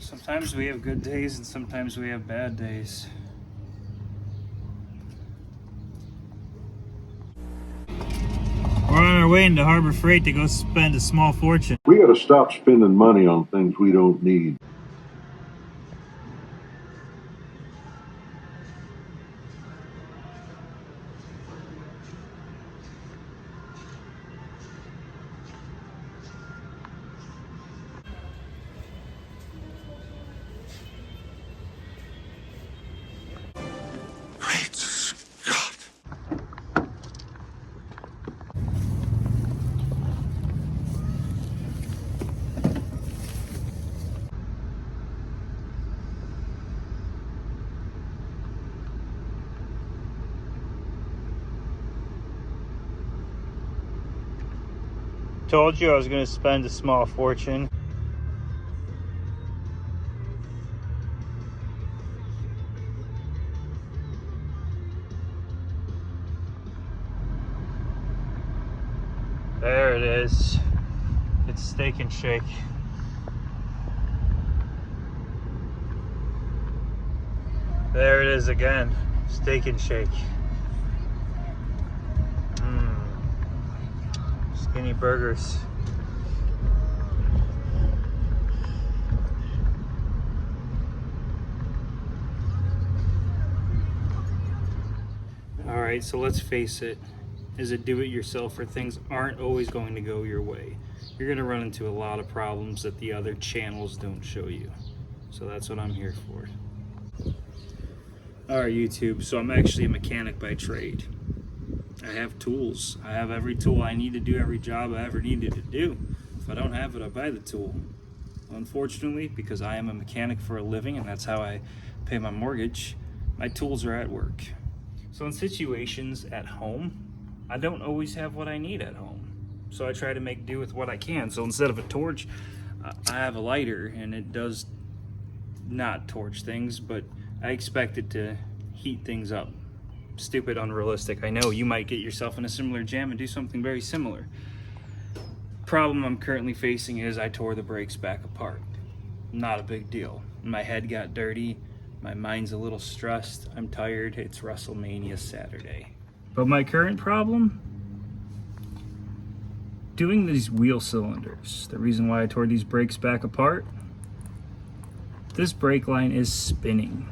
Sometimes we have good days and sometimes we have bad days. We're on our way into Harbor Freight to go spend a small fortune. We gotta stop spending money on things we don't need. Great Scott! Told you I was going to spend a small fortune. There it is. It's Steak and Shake. There it is again. Steak and Shake. Skinny burgers. All right, so let's face it. As a do-it-yourselfer, things aren't always going to go your way. You're going to run into a lot of problems that the other channels don't show you. So that's what I'm here for. All right, YouTube. So I'm actually a mechanic by trade. I have tools. I have every tool I need to do every job I ever needed to do. If I don't have it, I buy the tool. Unfortunately, because I am a mechanic for a living and that's how I pay my mortgage, my tools are at work. So in situations at home, I don't always have what I need at home. So I try to make do with what I can. So instead of a torch, I have a lighter, and it does not torch things, but I expect it to heat things up. Stupid, unrealistic. I know you might get yourself in a similar jam and do something very similar. Problem I'm currently facing is I tore the brakes back apart. Not a big deal. My head got dirty. My mind's a little stressed. I'm tired. It's Wrestlemania Saturday. But my current problem? Doing these wheel cylinders. The reason why I tore these brakes back apart? This brake line is spinning.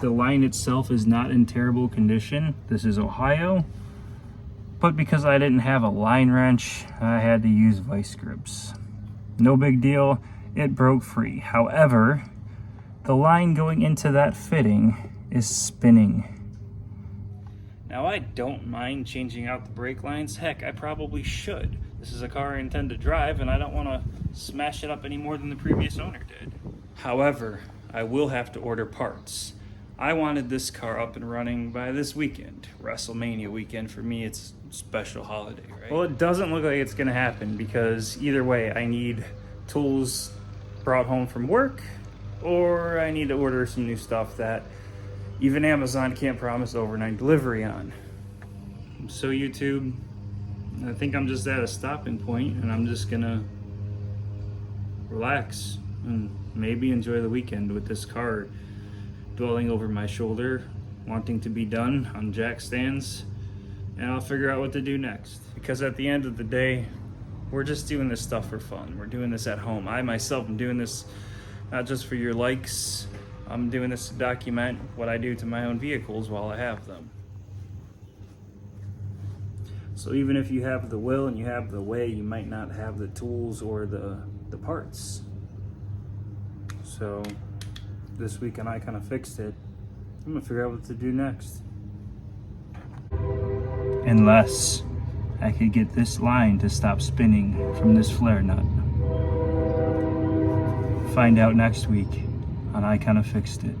The line itself is not in terrible condition. This is Ohio. But because I didn't have a line wrench, I had to use vice grips. No big deal. It broke free. However, the line going into that fitting is spinning. Now, I don't mind changing out the brake lines. Heck, I probably should. This is a car I intend to drive, and I don't want to smash it up any more than the previous owner did. However, I will have to order parts. I wanted this car up and running by this weekend. WrestleMania weekend. For me, it's a special holiday, right? Well, it doesn't look like it's going to happen because either way, I need tools brought home from work, or I need to order some new stuff that even Amazon can't promise overnight delivery on. So YouTube, I think I'm just at a stopping point, and I'm just gonna relax and maybe enjoy the weekend with this car dwelling over my shoulder, wanting to be done on jack stands, and I'll figure out what to do next. Because at the end of the day, we're just doing this stuff for fun. We're doing this at home. I myself am doing this not just for your likes. I'm doing this to document what I do to my own vehicles while I have them. So even if you have the will and you have the way, you might not have the tools or the parts. So this week on I Kinda Fixed It, I'm gonna figure out what to do next. Unless I could get this line to stop spinning from this flare nut. Find out next week on I Kinda Fixed It.